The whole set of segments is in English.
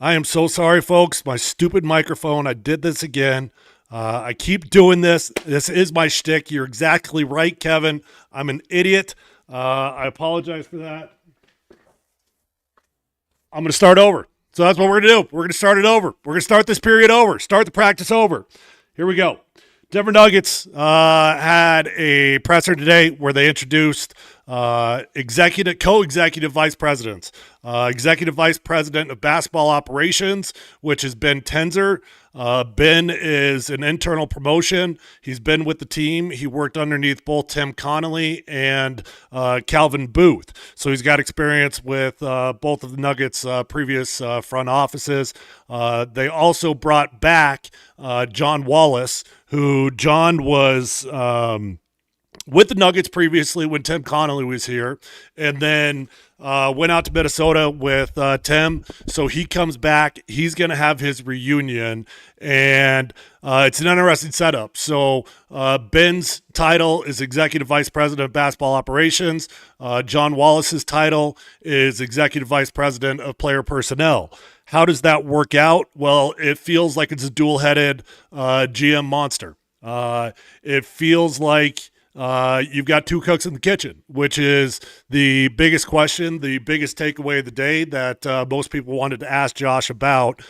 I am so sorry, folks. My stupid microphone. I did this again. I keep doing this. This is my shtick. You're exactly right, Kevin. I'm an idiot. I apologize for that. I'm going to start over. So that's what we're going to do. We're going to start it over. We're going to start this period over. Start the practice over. Here we go. Denver Nuggets had a presser today where they introduced co-executive vice presidents. Executive vice president of basketball operations, which has been Tenzer. Ben is an internal promotion. He's been with the team. He worked underneath both Tim Connolly and Calvin Booth. So he's got experience with both of the Nuggets' previous front offices. They also brought back John Wallace, who John was with the Nuggets previously when Tim Connolly was here, and then went out to Minnesota with Tim. So he comes back. He's going to have his reunion, and it's an interesting setup. So Ben's title is Executive Vice President of Basketball Operations. John Wallace's title is Executive Vice President of Player Personnel. How does that work out? Well, it feels like it's a dual-headed GM monster. It feels like you've got two cooks in the kitchen, which is the biggest question, the biggest takeaway of the day that most people wanted to ask Josh about.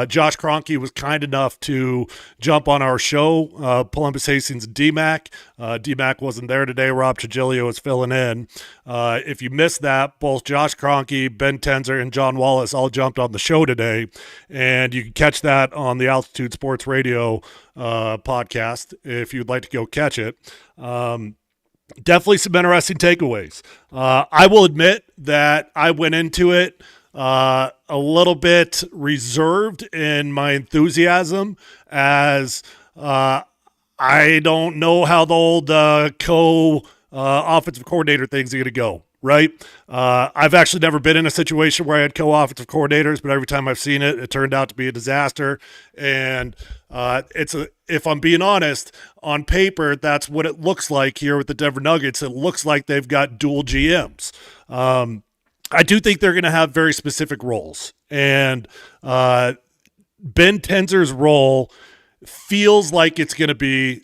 Josh Kroenke was kind enough to jump on our show, Polumbus, Hastings, and DMAC. DMAC wasn't there today. Rob Trigilio is filling in. If you missed that, both Josh Kroenke, Ben Tenzer, and John Wallace all jumped on the show today, and you can catch that on the Altitude Sports Radio podcast if you'd like to go catch it. Definitely some interesting takeaways. I will admit that I went into it a little bit reserved in my enthusiasm, as I don't know how the old offensive coordinator things are going to go. Right. I've actually never been in a situation where I had co-offensive coordinators, but every time I've seen it, it turned out to be a disaster. And if I'm being honest, on paper, that's what it looks like here with the Denver Nuggets. It looks like they've got dual GMs. I do think they're going to have very specific roles. And Ben Tenzer's role feels like it's going to be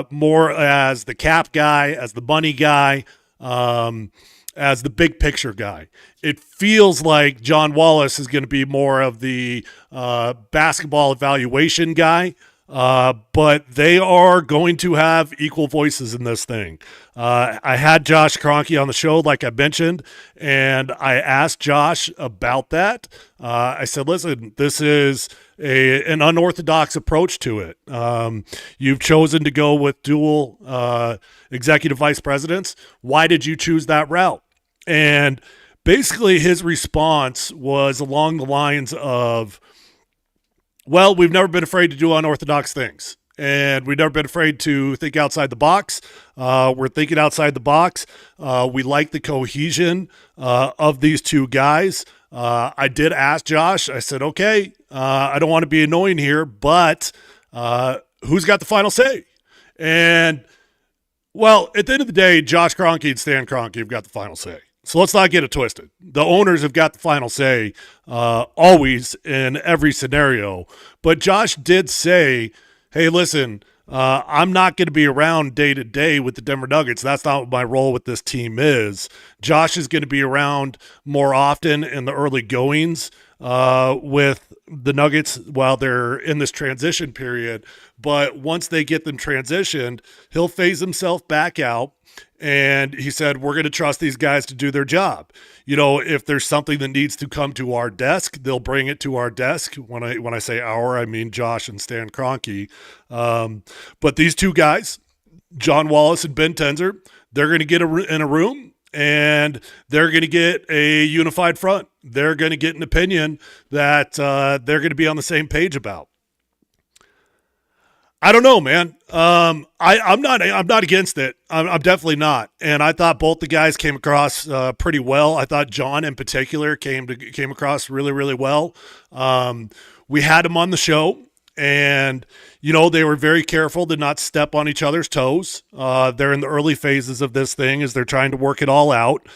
more as the cap guy, as the money guy, as the big picture guy. It feels like John Wallace is going to be more of the basketball evaluation guy, but they are going to have equal voices in this thing. I had Josh Kroenke on the show, like I mentioned, and I asked Josh about that. I said, listen, this is an unorthodox approach to it. You've chosen to go with dual executive vice presidents. Why did you choose that route? And basically his response was along the lines of, well, we've never been afraid to do unorthodox things, and we've never been afraid to think outside the box. We're thinking outside the box. We like the cohesion of these two guys. I did ask Josh, I said, okay, I don't want to be annoying here, but who's got the final say? And, well, at the end of the day, Josh Kroenke and Stan Kroenke have got the final say. So let's not get it twisted. The owners have got the final say always in every scenario. But Josh did say, hey, listen, I'm not going to be around day to day with the Denver Nuggets. That's not what my role with this team is. Josh is going to be around more often in the early goings with the Nuggets while they're in this transition period. But once they get them transitioned, he'll phase himself back out. And he said, we're going to trust these guys to do their job. You know, if there's something that needs to come to our desk, they'll bring it to our desk. When I say our, I mean Josh and Stan Kroenke. But these two guys, John Wallace and Ben Tenzer, they're going to get in a room, and they're going to get a unified front. They're going to get an opinion that they're going to be on the same page about. I don't know, man. I'm not against it. I'm definitely not. And I thought both the guys came across pretty well. I thought John in particular came across really, really well. We had him on the show, and you know, they were very careful to not step on each other's toes. They're in the early phases of this thing as they're trying to work it all out.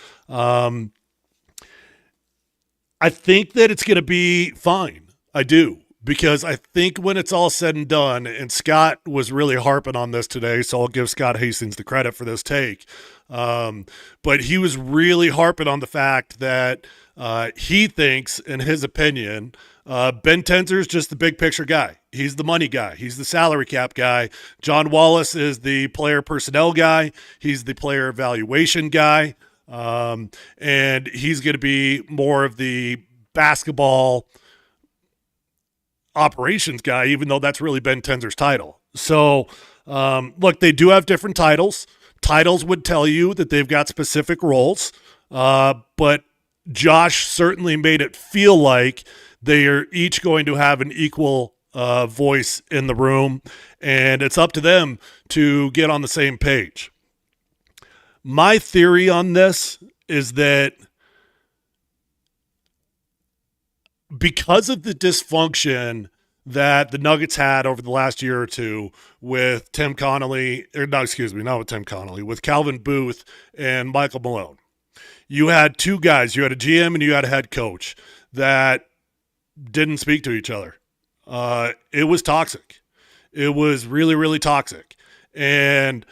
I think that it's going to be fine. I do. Because I think when it's all said and done, and Scott was really harping on this today, so I'll give Scott Hastings the credit for this take. But he was really harping on the fact that he thinks, in his opinion, Ben Tenzer is just the big picture guy. He's the money guy. He's the salary cap guy. John Wallace is the player personnel guy. He's the player evaluation guy. And he's going to be more of the basketball operations guy, even though that's really Ben Tenzer's title. So, look, they do have different titles. Titles would tell you that they've got specific roles, but Josh certainly made it feel like they are each going to have an equal voice in the room, and it's up to them to get on the same page. My theory on this is that because of the dysfunction that the Nuggets had over the last year or two with with Calvin Booth and Michael Malone. You had two guys, you had a GM and you had a head coach that didn't speak to each other. It was toxic. It was really, really toxic. And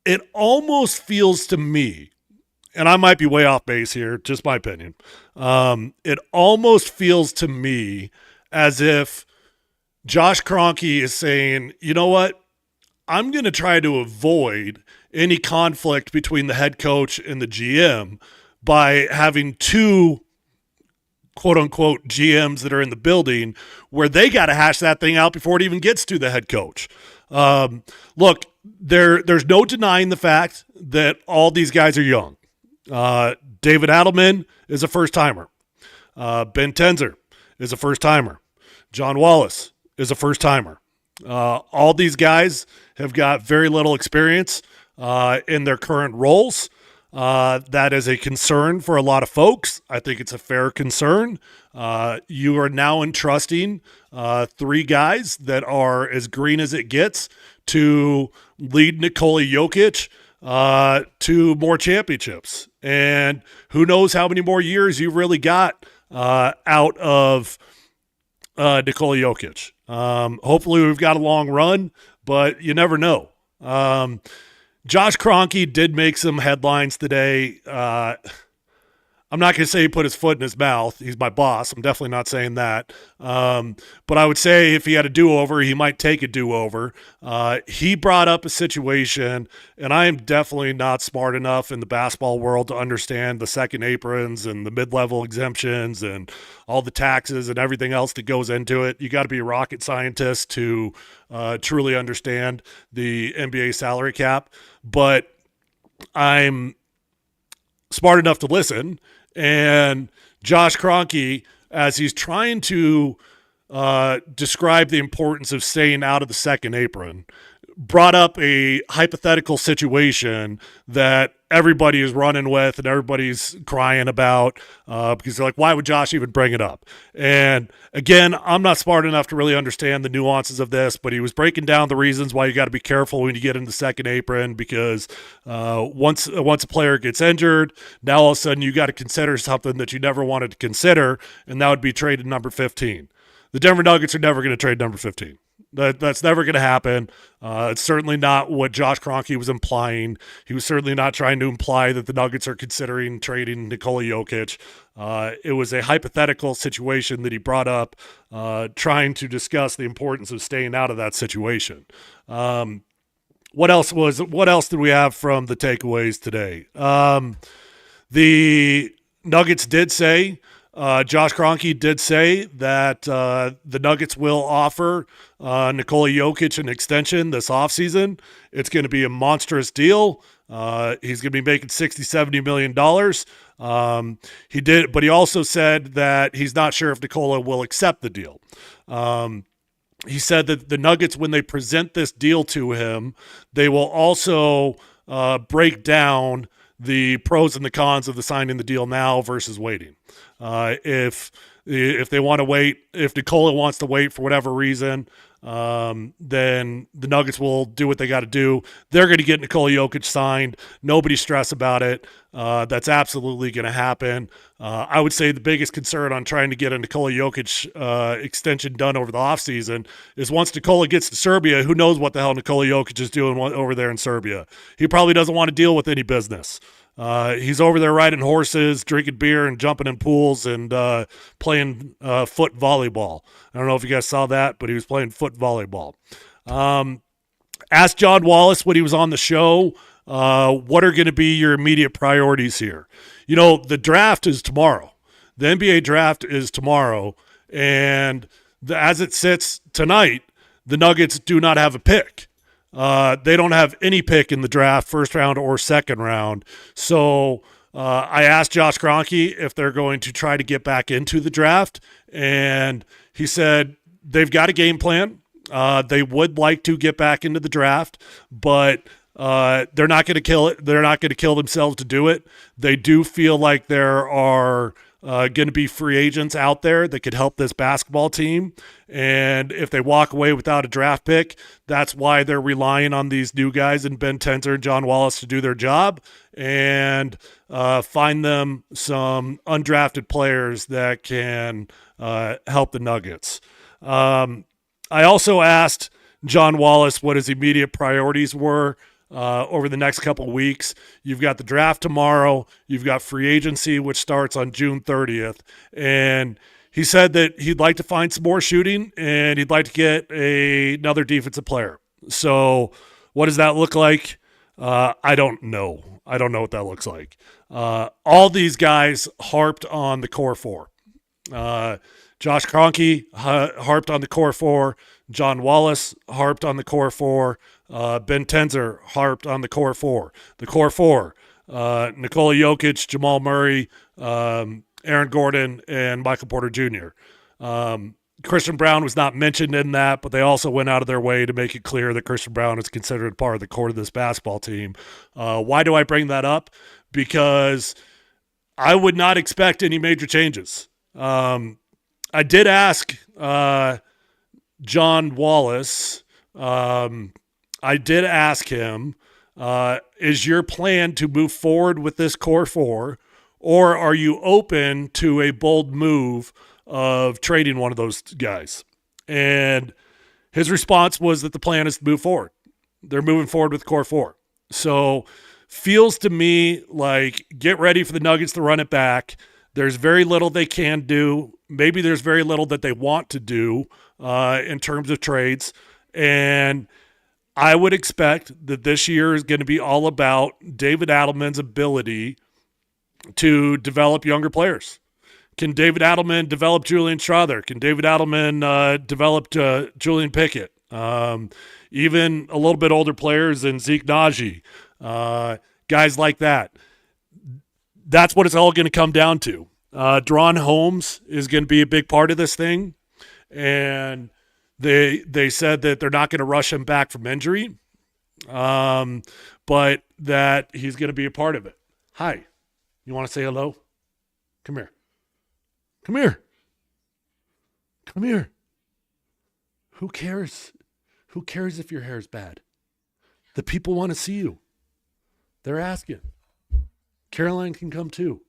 it almost feels to me, and I might be way off base here, just my opinion. It almost feels to me as if Josh Kroenke is saying, you know what? I'm going to try to avoid any conflict between the head coach and the GM by having two quote-unquote GMs that are in the building where they got to hash that thing out before it even gets to the head coach. Look, there's no denying the fact that all these guys are young. David Adelman is a first-timer. Ben Tenzer is a first-timer. John Wallace is a first-timer. All these guys have got very little experience in their current roles. That is a concern for a lot of folks. I think it's a fair concern. You are now entrusting three guys that are as green as it gets to lead Nikola Jokic to more championships. And who knows how many more years you've really got out of Nikola Jokic. Hopefully we've got a long run, but you never know. Josh Kroenke did make some headlines today. I'm not going to say he put his foot in his mouth. He's my boss. I'm definitely not saying that. But I would say if he had a do-over, he might take a do-over. He brought up a situation, and I am definitely not smart enough in the basketball world to understand the second aprons and the mid-level exemptions and all the taxes and everything else that goes into it. You got to be a rocket scientist to truly understand the NBA salary cap. But I'm smart enough to listen. And Josh Kroenke, as he's trying to describe the importance of staying out of the second apron, brought up a hypothetical situation that everybody is running with and everybody's crying about because they're like, why would Josh even bring it up? And again, I'm not smart enough to really understand the nuances of this, but he was breaking down the reasons why you got to be careful when you get in the second apron because once a player gets injured, now all of a sudden you got to consider something that you never wanted to consider, and that would be trading number 15. The Denver Nuggets are never going to trade number 15. That's never going to happen. It's certainly not what Josh Kroenke was implying. He was certainly not trying to imply that the Nuggets are considering trading Nikola Jokic. It was a hypothetical situation that he brought up, trying to discuss the importance of staying out of that situation. What else did we have from the takeaways today? The Nuggets did say, Josh Kroenke did say that the Nuggets will offer Nikola Jokic an extension this offseason. It's going to be a monstrous deal. He's going to be making $60-70 million. He did, but he also said that he's not sure if Nikola will accept the deal. He said that the Nuggets, when they present this deal to him, they will also break down the pros and the cons of the signing the deal now versus waiting. If they want to wait, if Nikola wants to wait for whatever reason, then the Nuggets will do what they got to do. They're going to get Nikola Jokic signed. Nobody stress about it. That's absolutely going to happen. I would say the biggest concern on trying to get a Nikola Jokic extension done over the offseason is once Nikola gets to Serbia, who knows what the hell Nikola Jokic is doing over there in Serbia. He probably doesn't want to deal with any business. He's over there riding horses, drinking beer, and jumping in pools and playing foot volleyball. I don't know if you guys saw that, but he was playing foot volleyball. Asked John Wallace when he was on the show, what are going to be your immediate priorities here? You know, the draft is tomorrow. The NBA draft is tomorrow. And as it sits tonight, the Nuggets do not have a pick. They don't have any pick in the draft, first round or second round. So I asked Josh Kroenke if they're going to try to get back into the draft, and he said they've got a game plan. They would like to get back into the draft, but they're not going to kill it. They're not going to kill themselves to do it. They do feel like there are going to be free agents out there that could help this basketball team. And if they walk away without a draft pick, that's why they're relying on these new guys and Ben Tenzer and John Wallace to do their job and find them some undrafted players that can help the Nuggets. I also asked John Wallace what his immediate priorities were over the next couple of weeks. You've got the draft tomorrow. You've got free agency, which starts on June 30th. And he said that he'd like to find some more shooting and he'd like to get another defensive player. So what does that look like? I don't know. I don't know what that looks like. All these guys harped on the core four. Josh Kroenke harped on the core four. John Wallace harped on the core four. Ben Tenzer harped on the core four. The core four, Nikola Jokic, Jamal Murray, Aaron Gordon, and Michael Porter Jr. Christian Braun was not mentioned in that, but they also went out of their way to make it clear that Christian Braun is considered part of the core of this basketball team. Why do I bring that up? Because I would not expect any major changes. I did ask John Wallace, I did ask him, is your plan to move forward with this core four, or are you open to a bold move of trading one of those guys? And his response was that the plan is to move forward. They're moving forward with core four. So feels to me like get ready for the Nuggets to run it back. There's very little they can do. Maybe there's very little that they want to do in terms of trades. And I would expect that this year is going to be all about David Adelman's ability to develop younger players. Can David Adelman develop Julian Strawther? Can David Adelman develop Julian Pickett? Even a little bit older players than Zeke Naji, guys like that. That's what it's all going to come down to. Deron Holmes is going to be a big part of this thing. And they said that they're not going to rush him back from injury, but that he's going to be a part of it. Hi. You want to say hello? Come here. Come here. Come here. Who cares? Who cares if your hair is bad? The people want to see you. They're asking. Caroline can come too.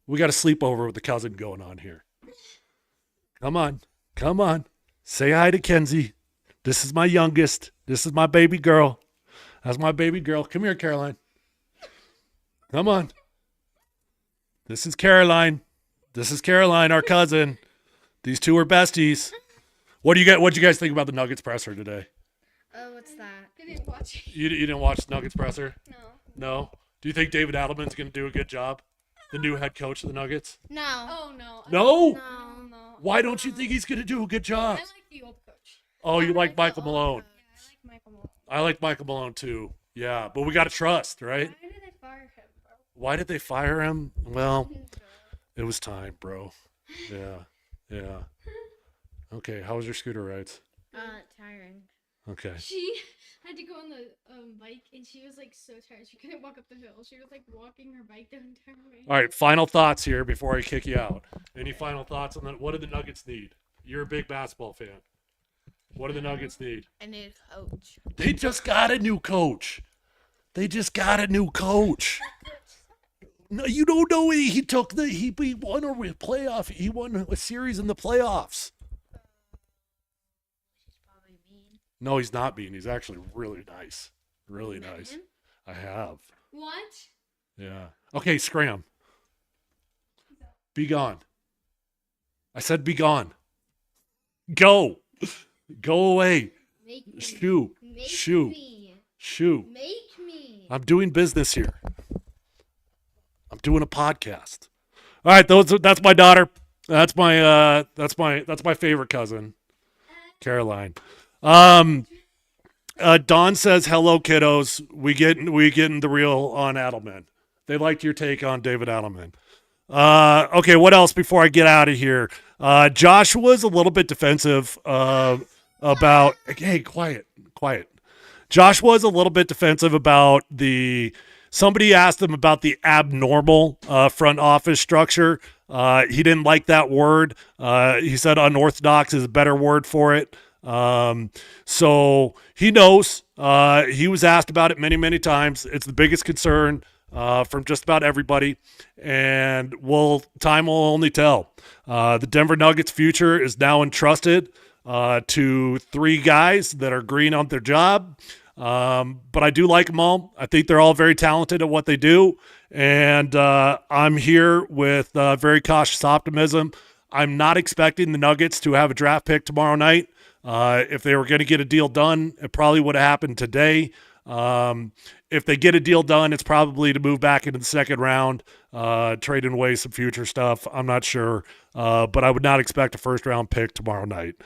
We got a sleepover with the cousin going on here. Come on. Come on. Say hi to Kenzie. This is my youngest. This is my baby girl. That's my baby girl. Come here, Caroline. Come on. This is Caroline. This is Caroline, our cousin. These two are besties. What'd you guys think about the Nuggets presser today? What's that? I didn't watch it. You didn't watch Nuggets presser? No. No? Do you think David Adelman's going to do a good job? The new head coach of the Nuggets? No. Oh, no. No? No. Why don't you think he's going to do a good job? I like the old coach. Oh, you like Michael Malone. Yeah, I like Michael Malone. I like Michael Malone too. Yeah, but we got to trust, right? Why did they fire him, bro? Why did they fire him? Well, it was time, bro. Yeah. Okay, how was your scooter rides? Tiring. Okay. She had to go on the bike, and she was like so tired. She couldn't walk up the hill. She was like walking her bike the entire way. All right, final thoughts here before I kick you out. Any final thoughts on that? What do the Nuggets need? You're a big basketball fan. What do the Nuggets need? I need a coach. They just got a new coach. No, you don't know. He won a playoff. He won a series in the playoffs. She's probably mean. No, he's not mean. He's actually really nice. Really You met nice. him? I have. What? Yeah. Okay, Scram. Be gone. I said be gone. Go. Go away. Make me. Shoo. Make Shoo. me. Shoo. Make me. I'm doing business here. I'm doing a podcast. All right, that's my daughter. That's my favorite cousin, Caroline. Don says hello, kiddos. We getting the real on Adelman. They liked your take on David Adelman. Okay, what else before I get out of here? Joshua's a little bit defensive about. Hey, quiet. Joshua's a little bit defensive about somebody asked him about the abnormal front office structure. He didn't like that word. He said unorthodox is a better word for it. So he knows. He was asked about it many, many times. It's the biggest concern from just about everybody. And time will only tell. The Denver Nuggets future is now entrusted to 3 guys that are green on their job. But I do like them all. I think they're all very talented at what they do. And I'm here with very cautious optimism. I'm not expecting the Nuggets to have a draft pick tomorrow night. If they were going to get a deal done, it probably would have happened today. If they get a deal done, it's probably to move back into the second round, trading away some future stuff. I'm not sure. But I would not expect a first-round pick tomorrow night.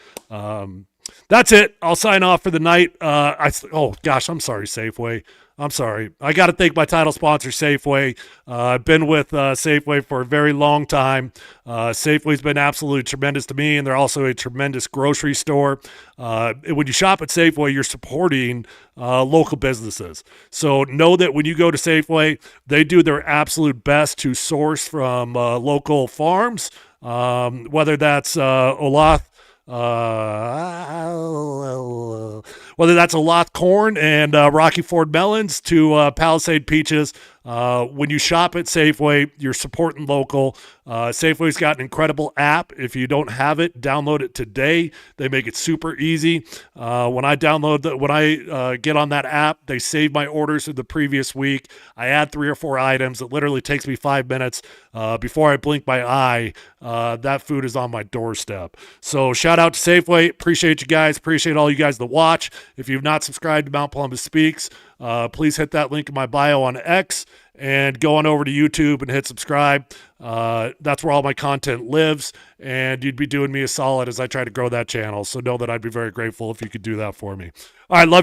That's it. I'll sign off for the night. I'm sorry, Safeway. I'm sorry. I got to thank my title sponsor, Safeway. I've been with Safeway for a very long time. Safeway's been absolutely tremendous to me, and they're also a tremendous grocery store. When you shop at Safeway, you're supporting local businesses. So know that when you go to Safeway, they do their absolute best to source from local farms, whether that's whether that's Oloth corn and Rocky Ford melons to Palisade peaches. When you shop at Safeway, you're supporting local. Safeway's got an incredible app. If you don't have it, download it today. They make it super easy. When I get on that app, they save my orders of the previous week. I add 3 or 4 items. It literally takes me 5 minutes. Before I blink my eye, that food is on my doorstep. So shout out to Safeway. Appreciate you guys. Appreciate all you guys that watch. If you've not subscribed to Mount Polumbus Speaks, please hit that link in my bio on X and go on over to YouTube and hit subscribe. That's where all my content lives, and you'd be doing me a solid as I try to grow that channel. So know that I'd be very grateful if you could do that for me. All right, love